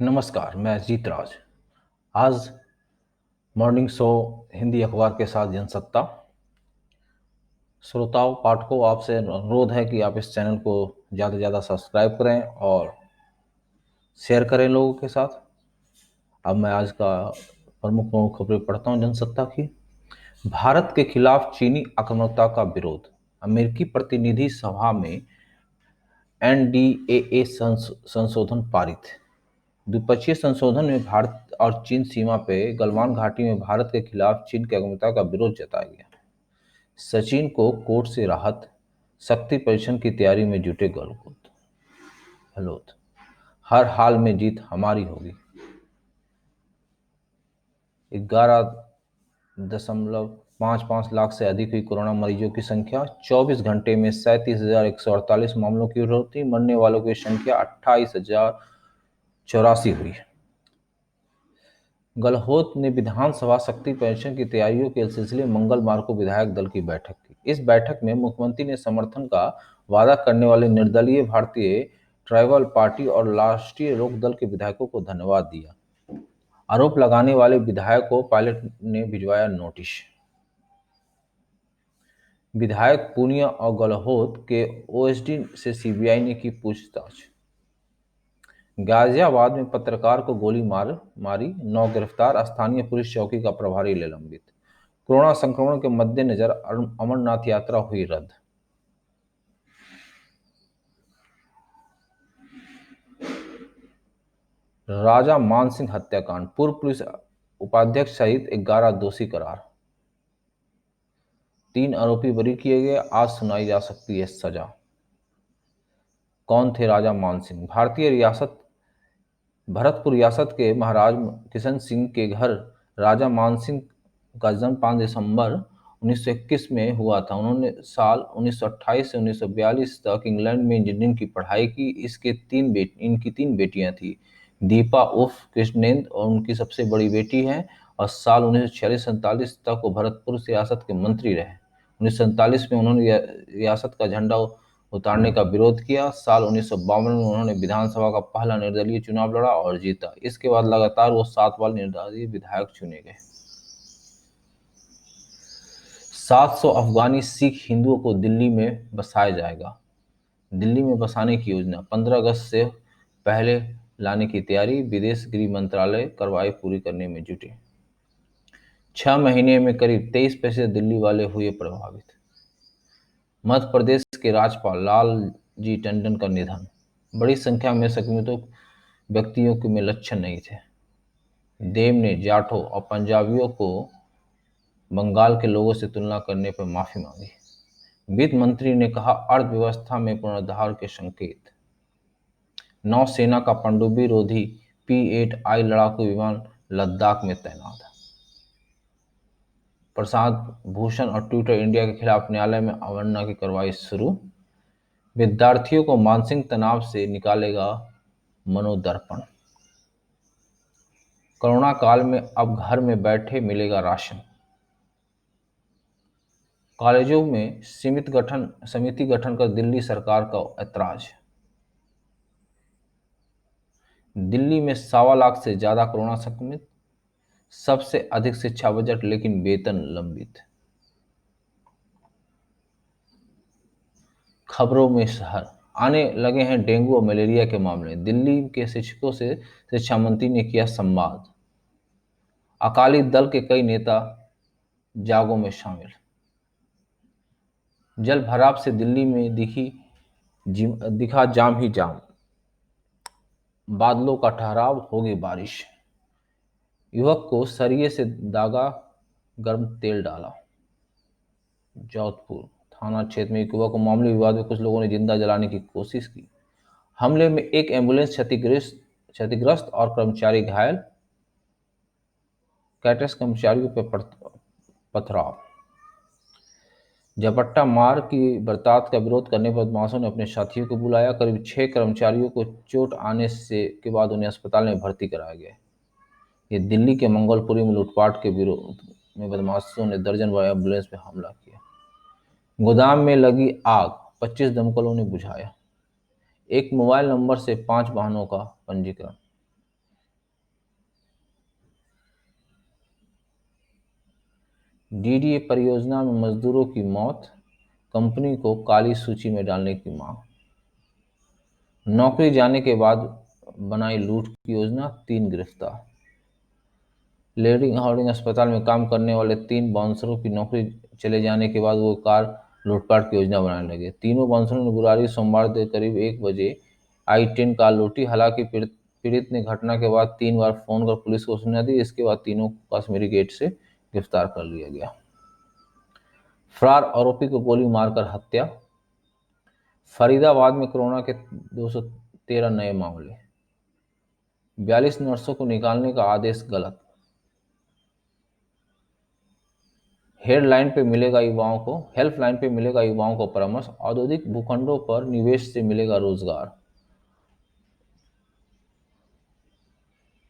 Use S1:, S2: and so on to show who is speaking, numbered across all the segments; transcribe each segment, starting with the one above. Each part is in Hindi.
S1: नमस्कार, मैं अजीत राज। आज मॉर्निंग शो हिंदी अखबार के साथ जनसत्ता। श्रोताओं, पाठकों, आपसे अनुरोध है कि आप इस चैनल को ज़्यादा से ज़्यादा सब्सक्राइब करें और शेयर करें लोगों के साथ। अब मैं आज का प्रमुख प्रमुख खबरें पढ़ता हूं जनसत्ता की। भारत के खिलाफ चीनी आक्रामकता का विरोध। अमेरिकी प्रतिनिधि सभा में एनडीएए संशोधन पारित। द्विपक्षीय संशोधन में भारत और चीन सीमा पे गलवान घाटी में भारत के खिलाफ चीन की आक्रामकता का विरोध जताया गया। सचिन को कोर्ट से राहत। शक्ति परीक्षण की तैयारी में जुटे गहलोत। हर हाल में जीत हमारी होगी। 11.55 लाख से अधिक हुई कोरोना मरीजों की संख्या। 24 घंटे में 37,148 मामलों की बढ़ोतरी। मरने वालों की संख्या 28,084 हुई। गहलोत ने विधानसभा शक्ति पेंशन की तैयारियों के सिलसिले में मंगलवार को विधायक दल की बैठक की। इस बैठक में मुख्यमंत्री ने समर्थन का वादा करने वाले निर्दलीय भारतीय ट्राइबल पार्टी और राष्ट्रीय लोक दल के विधायकों को धन्यवाद दिया। आरोप लगाने वाले विधायक को पायलट ने भिजवाया नोटिस। विधायक पूनिया और गहलोत के ओएसडी से सीबीआई ने की पूछताछ। गाजियाबाद में पत्रकार को गोली मारी, 9 गिरफ्तार। स्थानीय पुलिस चौकी का प्रभारी निलंबित। कोरोना संक्रमण के मद्देनजर अमरनाथ यात्रा हुई रद्द। राजा मानसिंह हत्याकांड। पूर्व पुलिस उपाध्यक्ष सहित 11 दोषी करार। 3 आरोपी बरी किए गए। आज सुनाई जा सकती है सजा। कौन थे राजा मानसिंह? भारतीय रियासत भरतपुर रियासत के महाराज किशन सिंह के घर राजा मानसिंह का जन्म 5 दिसंबर 1921 में हुआ था। उन्होंने साल 1928 से 1942 तक इंग्लैंड में इंजीनियरिंग की पढ़ाई की। इनकी 3 बेटियां थीं। दीपा उर्फ कृष्णेंद्र और उनकी सबसे बड़ी बेटी है। और साल 1946-47 तक वो भरतपुर रियासत के मंत्री रहे। 1947 में उन्होंने रियासत का झंडा उतारने का विरोध किया। साल 1952 में उन्होंने विधानसभा का पहला निर्दलीय चुनाव लड़ा और जीता। इसके बाद लगातार वो 7 बार निर्दलीय विधायक चुने गए। 700 अफगानी सिख हिंदुओं को दिल्ली में बसाया जाएगा। दिल्ली में बसाने की योजना। 15 अगस्त से पहले लाने की तैयारी। विदेश गृह मंत्रालय कार्रवाई पूरी करने में जुटे। 6 महीने में करीब 23% दिल्ली वाले हुए प्रभावित। मध्य प्रदेश के राज्यपाल लालजी टंडन का निधन। बड़ी संख्या में संक्रमितों व्यक्तियों में लक्षण नहीं थे। देव ने जाटों और पंजाबियों को बंगाल के लोगों से तुलना करने पर माफी मांगी। वित्त मंत्री ने कहा अर्थव्यवस्था में पुनरुद्धार के संकेत। नौसेना का पनडुब्बी रोधी P-8I लड़ाकू विमान लद्दाख में तैनात। प्रशांत भूषण और ट्विटर इंडिया के खिलाफ न्यायालय में अवमानना की कार्रवाई शुरू। विद्यार्थियों को मानसिक तनाव से निकालेगा मनोदर्पण। कोरोना काल में अब घर में बैठे मिलेगा राशन। कॉलेजों में समिति गठन कर दिल्ली सरकार का ऐतराज। दिल्ली में 1.25 लाख से ज्यादा कोरोना संक्रमित। सबसे अधिक शिक्षा बजट लेकिन वेतन लंबित। खबरों में शहर आने लगे हैं डेंगू और मलेरिया के मामले। दिल्ली के शिक्षकों से शिक्षा मंत्री ने किया संवाद। अकाली दल के कई नेता जागों में शामिल। जल भराव से दिल्ली में दिखा जाम ही जाम। बादलों का ठहराव, होगी बारिश। युवक को सरिये से दागा, गर्म तेल डाला। जोधपुर थाना क्षेत्र में एक युवक को मामूली विवाद में कुछ लोगों ने जिंदा जलाने की कोशिश की। हमले में एक एम्बुलेंस क्षतिग्रस्त और कर्मचारी घायल। कैटस कर्मचारियों पर पथराव। झपट्टा मार की बरसात का विरोध करने पर बदमाशों ने अपने साथियों को बुलाया। करीब 6 कर्मचारियों को चोट आने से के बाद उन्हें अस्पताल में भर्ती कराया गया। ये दिल्ली के मंगोलपुरी में लूटपाट के विरोध में बदमाशों ने दर्जन भर एम्बुलेंस पर हमला किया। गोदाम में लगी आग, 25 दमकलों ने बुझाया। एक मोबाइल नंबर से 5 वाहनों का पंजीकरण। डीडीए परियोजना में मजदूरों की मौत, कंपनी को काली सूची में डालने की मांग। नौकरी जाने के बाद बनाई लूट की योजना, 3 गिरफ्तार। लेडी हार्डिंग अस्पताल में काम करने वाले 3 बाउंसरों की नौकरी चले जाने के बाद वो कार लूटपाट की योजना बनाने लगे। तीनों बाउंसरों ने बुरारी सोमवार देर करीब 1 बजे I-10 कार लूटी। हालांकि पीड़ित ने घटना के बाद 3 बार फोन कर पुलिस को सूचना दी। इसके बाद तीनों को कश्मीरी गेट से गिरफ्तार कर लिया गया। फरार आरोपी को गोली मारकर हत्या। फरीदाबाद में कोरोना के 213 नए मामले। 42 नर्सों को निकालने का आदेश गलत। हेल्पलाइन पे मिलेगा युवाओं को परामर्श। औद्योगिक भूखंडों पर निवेश से मिलेगा रोजगार।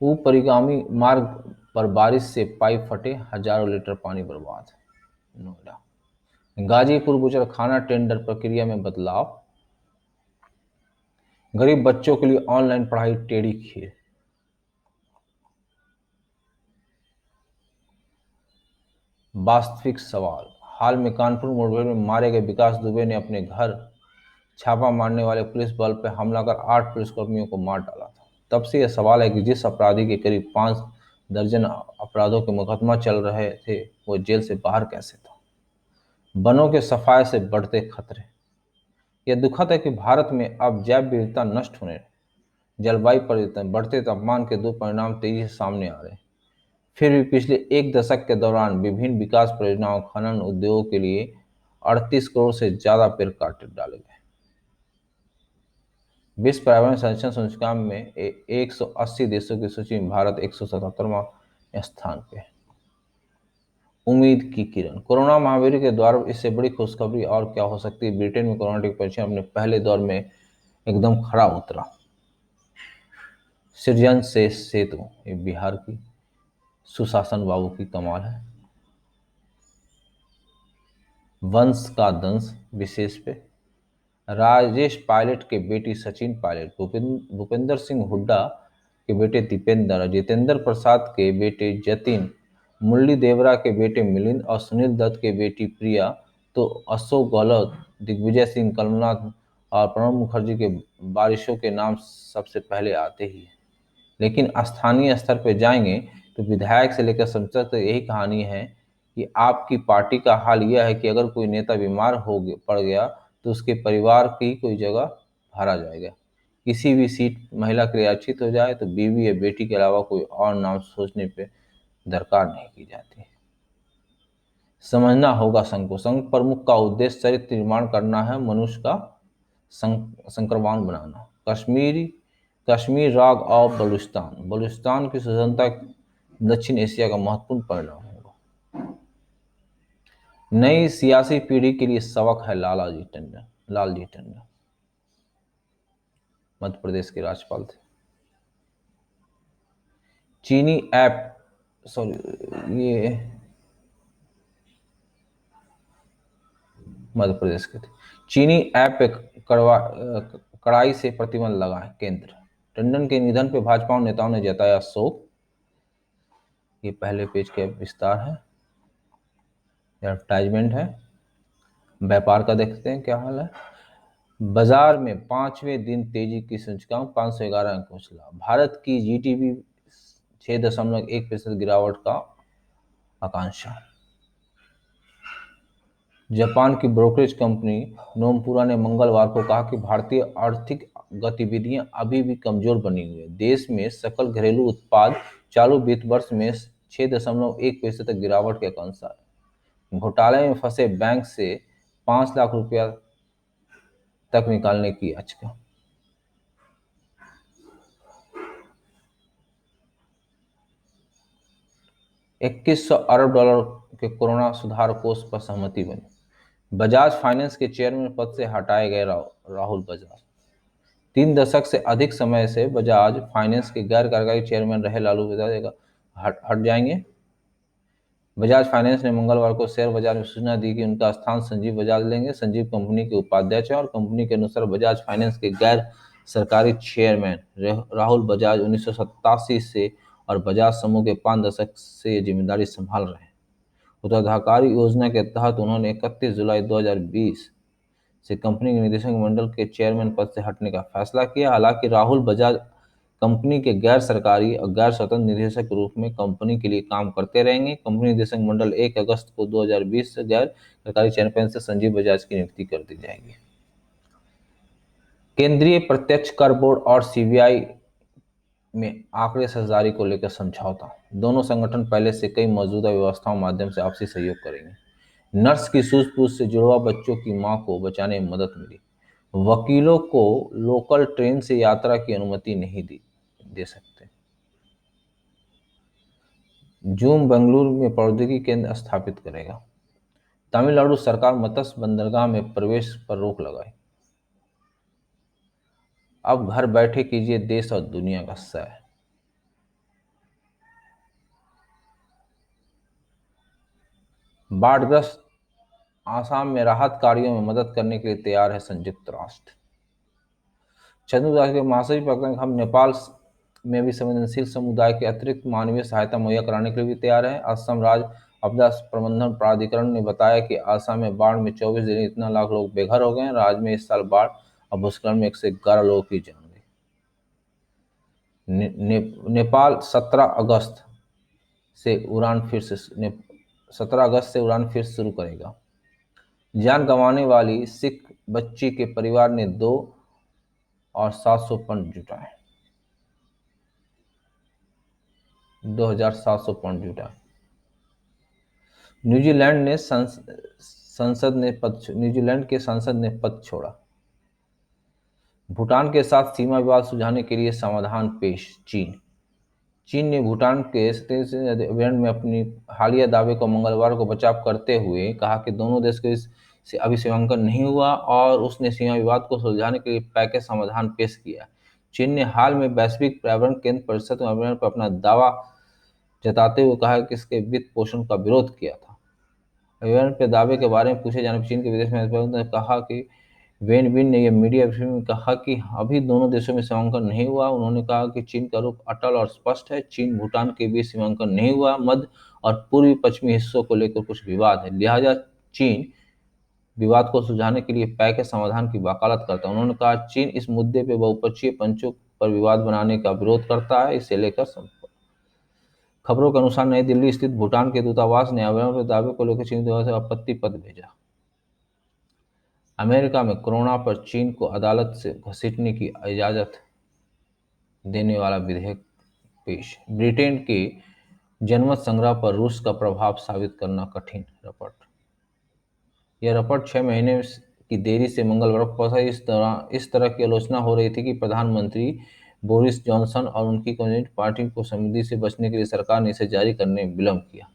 S1: परिगामी मार्ग पर बारिश से पाइप फटे, हजारों लीटर पानी बर्बाद। नोएडा। गाजीपुर बुचड़खाना टेंडर प्रक्रिया में बदलाव। गरीब बच्चों के लिए ऑनलाइन पढ़ाई टेढ़ी खीर। वास्तविक सवाल। हाल में कानपुर मुठभेड़ में मारे गए विकास दुबे ने अपने घर छापा मारने वाले पुलिस बल पर हमला कर 8 पुलिसकर्मियों को मार डाला था। तब से यह सवाल है कि जिस अपराधी के करीब 5 दर्जन अपराधों के मुकदमा चल रहे थे, वो जेल से बाहर कैसे था। वनों के सफाए से बढ़ते खतरे। यह दुखद है कि भारत में अब जैव विविधता नष्ट होने, जलवायु परिवर्तन, बढ़ते तापमान के दो परिणाम तेजी से सामने आ रहे हैं। फिर भी पिछले 1 दशक के दौरान विभिन्न विकास परियोजनाओं, खनन उद्योगों के लिए 38 करोड़ से ज्यादा पेड़ काट डाले गए। विश्व पर्यावरण संरक्षण सूचकांक में 180 देशों की सूची में भारत 177वां स्थान पे है। उम्मीद की किरण। कोरोना महामारी के द्वारा इससे बड़ी खुशखबरी और क्या हो सकती है। ब्रिटेन में कोरोना के परीक्षण अपने पहले दौर में एकदम खड़ा उतरा। सृजन से सेतु, ये बिहार की सुशासन बाबू की कमाल है। वंश का दंश विशेष पे राजेश पायलट के बेटी सचिन पायलट, भूपेंद्र सिंह हुड्डा के बेटे दीपेंद्र, जितेंद्र प्रसाद के बेटे जतिन, मुरली देवरा के बेटे मिलिंद और सुनील दत्त के बेटी प्रिया, तो अशोक गहलोत, दिग्विजय सिंह, कमलनाथ और प्रणब मुखर्जी के बारिशों के नाम सबसे पहले आते ही हैं। लेकिन स्थानीय स्तर पर जाएंगे तो विधायक से लेकर संसद तक यही कहानी है कि आपकी पार्टी का हाल यह है कि अगर कोई नेता बीमार पड़ गया तो उसके परिवार की कोई जगह भरा जाएगा। किसी भी सीट महिला के लिए आरक्षित हो जाए तो बीवी या बेटी के अलावा कोई और नाम सोचने पे दरकार नहीं की जाती। समझना होगा संघ को। संघ प्रमुख का उद्देश्य चरित्र निर्माण करना है, मनुष्य का संक्रमण बनाना। कश्मीर राग ऑफ बलूचिस्तान, बलूचिस्तान की स्वतंत्रता दक्षिण एशिया का महत्वपूर्ण परिणाम होगा। नई सियासी पीढ़ी के लिए सबक है लालजी टंडन मध्य प्रदेश के राज्यपाल थे। चीनी ऐप सॉरी ये मध्य प्रदेश के थे। चीनी ऐप पे कड़ाई से प्रतिबंध लगा है केंद्र। टंडन के निधन पर भाजपा नेताओं ने जताया शोक। ये पहले पेज के विस्तार है, एडवर्टाइजमेंट है। व्यापार का देखते हैं क्या हाल है। बाजार में 5वें दिन तेजी की सूचकांक 511 अंक उछला। भारत की जीडीपी 6.1% गिरावट का आकांक्षा। जापान की ब्रोकरेज कंपनी नोमपुरा ने मंगलवार को कहा कि भारतीय आर्थिक गतिविधियां अभी भी कमजोर बनी हुई है। देश में सकल घरेलू उत्पाद चालू वित्त वर्ष में 6.1% तक गिरावट की आकांक्षा है। घोटाले में फंसे बैंक से 5 लाख रुपया तक निकालने की याचिका। $2100 अरब के कोरोना सुधार कोष पर सहमति बनी। बजाज फाइनेंस के चेयरमैन पद से हटाए गए राहुल बजाज। 3 दशक से अधिक समय से बजाज फाइनेंस के गैर कार्यकारी चेयरमैन रहे लालू बजाज हट जाएंगे। बजाज फाइनेंस ने मंगलवार को शेयर बाजार में सूचना दी कि उनका स्थान संजीव बजाज लेंगे। संजीव कंपनी के उपाध्यक्ष हैं और कंपनी के अनुसार बजाज फाइनेंस के गैर सरकारी चेयरमैन राहुल बजाज 1987 से और बजाज समूह के 5 दशक से ये जिम्मेदारी संभाल रहे हैं। उत्तराधिकारी योजना के तहत उन्होंने 31 जुलाई 2020 से कंपनी के निदेशक मंडल के चेयरमैन पद से हटने का फैसला किया। हालांकि राहुल बजाज कंपनी के गैर सरकारी और गैर स्वतंत्र निदेशक के रूप में कंपनी के लिए काम करते रहेंगे। कंपनी निदेशक मंडल 1 अगस्त को 2020 से गैर सरकारी चेयरमैन से संजीव बजाज की नियुक्ति कर दी जाएगी। केंद्रीय प्रत्यक्ष कर बोर्ड और सीबीआई में आंकड़े साझेदारी को लेकर समझौता। दोनों संगठन पहले से कई मौजूदा व्यवस्थाओं माध्यम से आपसी सहयोग करेंगे। नर्स की सूझबूझ से जुड़वा बच्चों की मां को बचाने में मदद मिली। वकीलों को लोकल ट्रेन से यात्रा की अनुमति नहीं दे सकते। जूम बेंगलुरु में प्रौद्योगिकी केंद्र स्थापित करेगा। तमिलनाडु सरकार मत्स्य बंदरगाह में प्रवेश पर रोक लगाई। अब घर बैठे कीजिए देश और दुनिया का सैर। बाढ़ग्रस्त आसाम में राहत कार्यों में मदद करने के लिए तैयार है संयुक्त राष्ट्र। चंद्रदास के महासचिव प्रकरण हम नेपाल में भी संवेदनशील समुदाय के अतिरिक्त मानवीय सहायता मुहैया कराने के लिए भी तैयार है। असम राज्य आपदा प्रबंधन प्राधिकरण ने बताया कि असम में बाढ़ में 24 दिन इतना लाख लोग बेघर हो गए हैं। राज्य में इस साल बाढ़ और भूस्खलन में 111 लोगों की जान गई। नेपाल 17 अगस्त से उड़ान फिर से 17 अगस्त से उड़ान फिर शुरू करेगा। जान गंवाने वाली सिख बच्ची के परिवार ने 2 और 700 फंड जुटाए। 2700 पाउंड जुटाए। न्यूजीलैंड के संसद ने पद छोड़ा। भूटान के साथ सीमा विवाद सुलझाने के लिए समाधान पेश। चीन ने भूटान के अभियान में अपनी हालिया दावे को मंगलवार को बचाव करते हुए कहा कि दोनों देश के से अभी सीमांकन नहीं हुआ और उसने सीमा विवाद को सुलझाने के लिए पैकेज समाधान पेश किया। चीन ने हाल में वैश्विक पर्यावरण केंद्र परिषद अभियान पर अपना दावा जताते हुए कहा कि इसके वित्त पोषण का विरोध किया था। अभियान के दावे के बारे में पूछे जाने पर चीन के विदेश मंत्री ने कहा कि वेन बिन ने यह मीडिया ब्रीफिंग में कहा कि अभी दोनों देशों में सीमांकन नहीं हुआ। उन्होंने कहा कि चीन का रुख अटल और स्पष्ट है। चीन भूटान के बीच सीमांकन नहीं हुआ। मध्य और पूर्वी पश्चिमी हिस्सों को लेकर कुछ विवाद है, लिहाजा चीन विवाद को सुलझाने के लिए पैकेज समाधान की वकालत करता है। उन्होंने कहा चीन इस मुद्दे पर बहुपक्षीय पंचों पर विवाद बनाने का विरोध करता है। इसे लेकर खबरों के अनुसार नई दिल्ली स्थित भूटान के दूतावास ने अभियान के दावे को लेकर चीन से आपत्ति पत्र भेजा। अमेरिका में कोरोना पर चीन को अदालत से घसीटने की इजाजत देने वाला विधेयक पेश। ब्रिटेन के जनमत संग्रह पर रूस का प्रभाव साबित करना कठिन। रपट यह रपट 6 महीने की देरी से मंगलवार को पहुंचा। इस तरह की आलोचना हो रही थी कि प्रधानमंत्री बोरिस जॉनसन और उनकी कम्युनिस्ट पार्टी को समृद्धि से बचने के लिए सरकार ने इसे जारी करने में विलंब किया।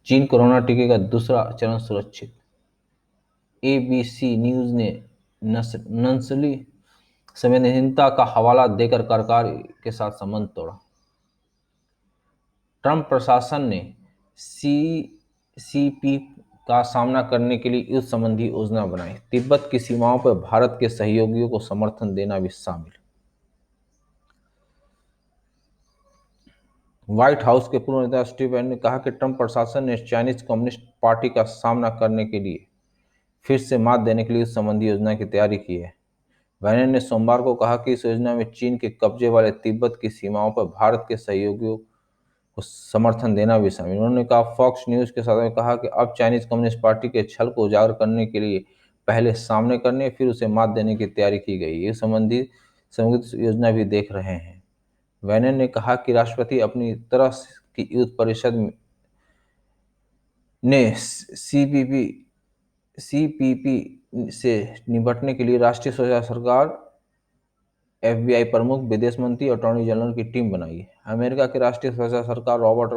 S1: चीन कोरोना टीके का दूसरा चरण सुरक्षित। एबीसी न्यूज ने नस्ली संवेदनशीलता का हवाला देकर सरकार के साथ संबंध तोड़ा। ट्रंप प्रशासन ने सीसीपी का सामना करने के लिए युद्ध संबंधी योजना बनाई। तिब्बत की सीमाओं पर भारत के सहयोगियों को समर्थन देना भी शामिल। व्हाइट हाउस के पूर्व नेता स्टीव बैनन ने कहा कि ट्रंप प्रशासन ने चाइनीज कम्युनिस्ट पार्टी का सामना करने के लिए फिर से मात देने के लिए युद्ध संबंधी योजना की तैयारी की है। बैनन ने सोमवार को कहा कि इस योजना में चीन के कब्जे वाले तिब्बत की सीमाओं पर भारत के सहयोगियों को समर्थन देना भी शामिल। उन्होंने कहा फॉक्स न्यूज के साथ में कहा कि अब चाइनीज कम्युनिस्ट पार्टी के छल को उजागर करने के लिए पहले सामने करने फिर उसे मात देने की तैयारी की गई। ये संबंधी संयुक्त योजना भी देख रहे हैं। बैनन ने कहा कि राष्ट्रपति अपनी तरह की युद्ध परिषद ने सीपीपी से निपटने के लिए राष्ट्रीय सुरक्षा सरकार, एफबीआई प्रमुख, विदेश मंत्री और अटॉर्नी जनरल की टीम बनाई है। अमेरिका के राष्ट्रीय सुरक्षा सरकार रॉबर्ट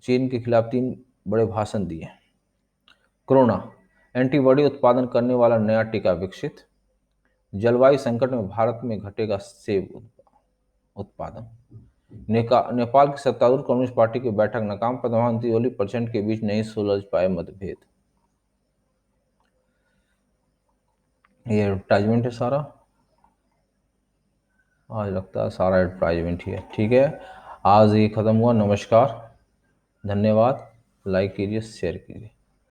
S1: चीन के खिलाफ 3 बड़े भाषण दिए। कोरोना एंटीबॉडी उत्पादन करने वाला नया टीका विकसित। जलवायु संकट में भारत में घटेगा सेब उत्पादन। नेपाल की सत्तारूढ़ कम्युनिस्ट पार्टी की बैठक नाकाम। प्रधानमंत्री ओली प्रचंड के बीच नहीं सुलझ पाए मतभेद। ये एडवर्टाइजमेंट है सारा। आज लगता है सारा एडवर्टाइजमेंट ही है। ठीक है, आज ये ख़त्म हुआ। नमस्कार, धन्यवाद। लाइक कीजिए, शेयर कीजिए।